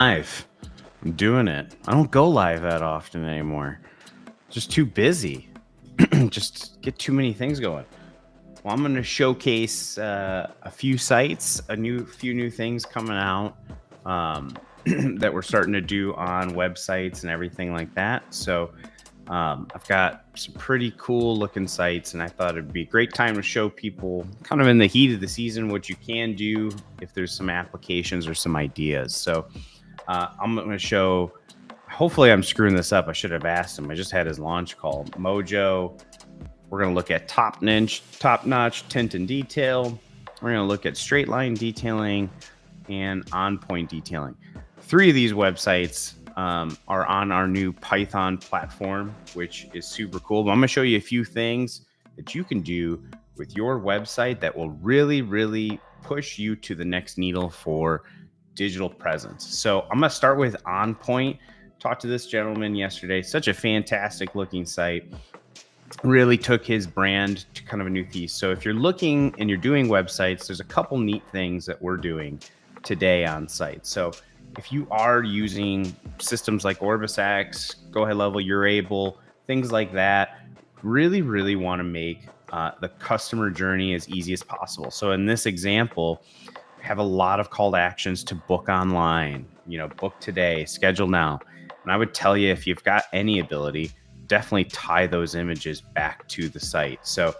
Live. I'm doing it. I don't go live that often anymore. Just too busy. Just get too many things going. Well, I'm going to showcase a few sites, few new things coming out that we're starting to do on websites and everything like that. So I've got some pretty cool looking sites, and I thought it'd be a great time to show people kind of in the heat of the season what you can do if there's some applications or some ideas. So I'm going to show, hopefully I'm screwing this up. I should have asked him. I just had his launch call. Mojo. We're going to look at top notch tint and detail. We're going to look at straight line detailing and on point detailing. 3 of these websites are on our new Python platform, which is super cool. But I'm going to show you a few things that you can do with your website that will really, really push you to the next needle for digital presence. So I'm going to start with On Point. Talked to this gentleman yesterday. Such a fantastic looking site. Really took his brand to kind of a new piece. So if you're looking and you're doing websites, there's a couple neat things that we're doing today on site. So if you are using systems like OrbisX, Go Ahead Level, You're Able, things like that, really, really want to make the customer journey as easy as possible. So in this example, have a lot of call to actions to book online, book today, schedule now. And I would tell you, if you've got any ability, definitely tie those images back to the site. So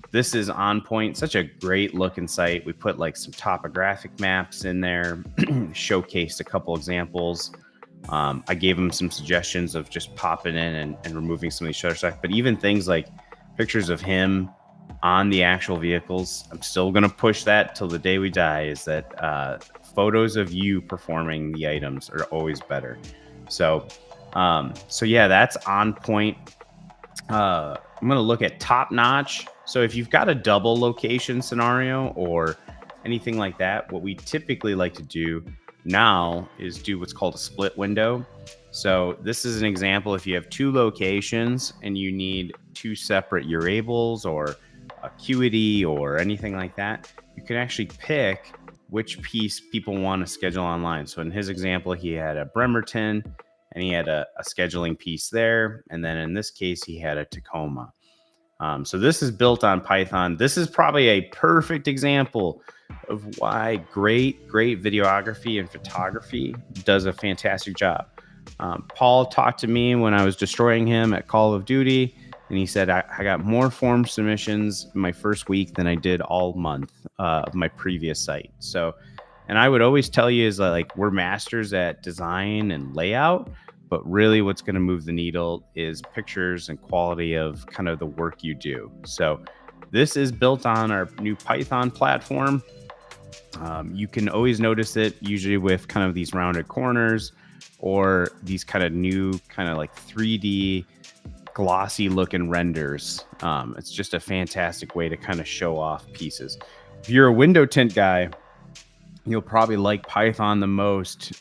this is On Point, such a great looking site. We put like some topographic maps in there, showcased a couple examples. I gave him some suggestions of just popping in and removing some of these shutter stuff, but even things like pictures of him on the actual vehicles. I'm still going to push that till the day we die, is that photos of you performing the items are always better. So yeah, that's On Point. I'm going to look at Top Notch. So if you've got a double location scenario or anything like that, what we typically like to do now is do what's called a split window. So this is an example. If you have 2 locations and you need 2 separate You're Ables or Acuity or anything like that, you can actually pick which piece people want to schedule online. So in his example, he had a Bremerton and he had a scheduling piece there. And then in this case, he had a Tacoma. So this is built on Python. This is probably a perfect example of why great videography and photography does a fantastic job. Paul talked to me when I was destroying him at Call of Duty, and he said, I got more form submissions in my first week than I did all month of my previous site. So, and I would always tell you is like, we're masters at design and layout, but really what's going to move the needle is pictures and quality of kind of the work you do. So this is built on our new Python platform. You can always notice it usually with kind of these rounded corners or these kind of new kind of like 3D glossy looking renders. It's just a fantastic way to kind of show off pieces. If you're a window tint guy, you'll probably like Python the most.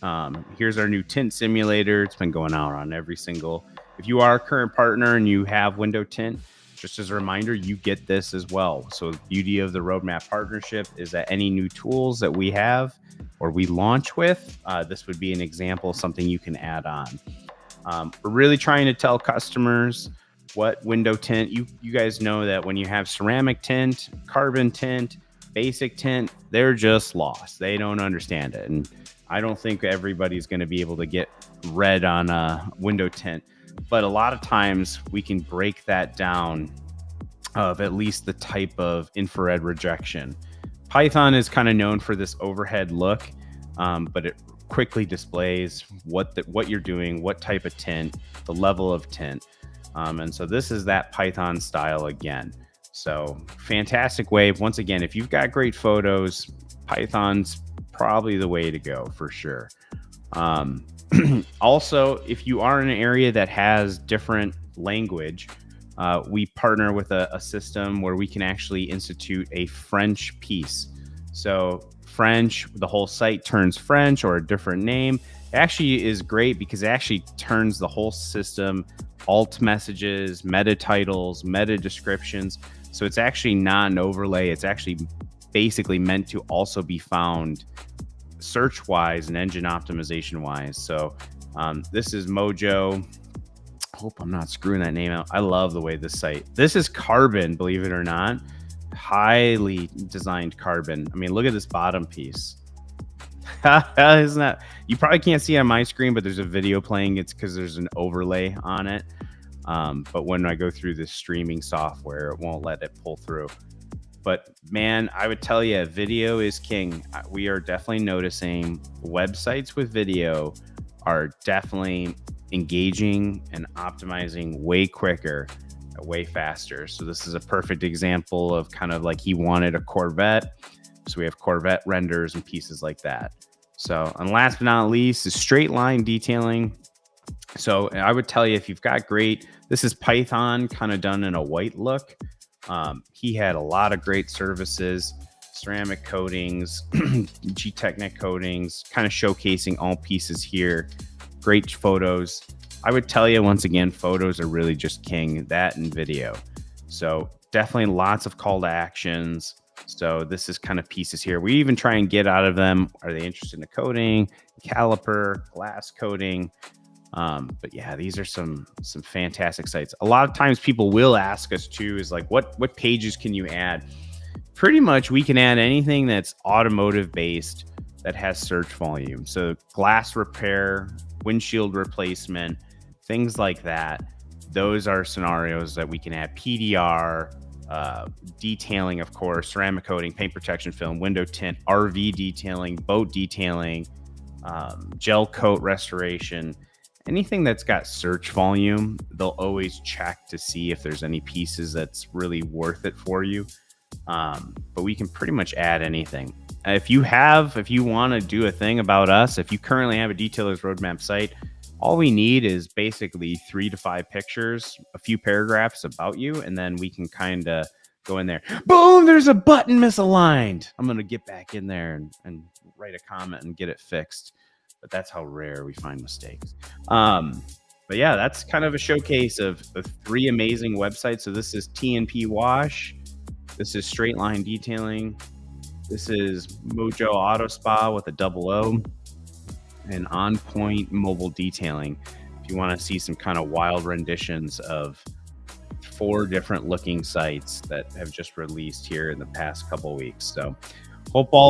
Here's our new tint simulator. It's been going out on every single. If you are a current partner and you have window tint, just as a reminder, you get this as well. So the beauty of the Roadmap partnership is that any new tools that we have or we launch with, this would be an example of something you can add on. We're really trying to tell customers what window tint, you guys know that when you have ceramic tint, carbon tint, basic tint, they're just lost. They don't understand it. And I don't think everybody's going to be able to get red on a window tint. But a lot of times we can break that down of at least the type of infrared rejection. Python is kind of known for this overhead look, but it quickly displays what you're doing, what type of tint, the level of tint. And so this is that Python style again. So fantastic way. Once again, if you've got great photos, Python's probably the way to go for sure. Also, if you are in an area that has different language, we partner with a system where we can actually institute a French piece. So French, the whole site turns French or a different name. It actually is great because it actually turns the whole system, alt messages, meta titles, meta descriptions. So it's actually not an overlay. It's actually basically meant to also be found search wise and engine optimization wise. So this is Mojo. Hope I'm not screwing that name out. I love the way this is carbon, believe it or not. Highly designed carbon. I mean, look at this bottom piece. Isn't that, you probably can't see it on my screen, but there's a video playing. It's because there's an overlay on it. But when I go through this streaming software, it won't let it pull through. But man, I would tell you, video is king. We are definitely noticing websites with video are definitely engaging and optimizing way quicker, way faster. So this is a perfect example of kind of like he wanted a Corvette. So we have Corvette renders and pieces like that. So, and last but not least is straight line detailing. So I would tell you, if you've got this is Python kind of done in a white look. He had a lot of great services, ceramic coatings, G-Technic coatings, kind of showcasing all pieces here. Great photos. I would tell you once again, photos are really just king, that and video. So definitely lots of call to actions. So this is kind of pieces here. We even try and get out of them. Are they interested in the coating, caliper, glass coating? But yeah, these are some fantastic sites. A lot of times people will ask us too, is like, what pages can you add? Pretty much we can add anything that's automotive based that has search volume. So glass repair, windshield replacement, things like that. Those are scenarios that we can add. PDR, detailing, of course, ceramic coating, paint protection film, window tint, RV detailing, boat detailing, gel coat restoration. Anything that's got search volume, they'll always check to see if there's any pieces that's really worth it for you. But we can pretty much add anything. If you want to do a thing about us, if you currently have a Detailers Roadmap site, all we need is basically 3 to 5 pictures, a few paragraphs about you, and then we can kind of go in there. Boom, there's a button misaligned. I'm going to get back in there and write a comment and get it fixed. But that's how rare we find mistakes. But yeah, that's kind of a showcase of 3 amazing websites. So this is TNP Wash. This is Straight Line Detailing. This is Mojo Auto Spa with a double O. And On Point Mobile Detailing. If you want to see some kind of wild renditions of 4 different looking sites that have just released here in the past couple of weeks. So hope all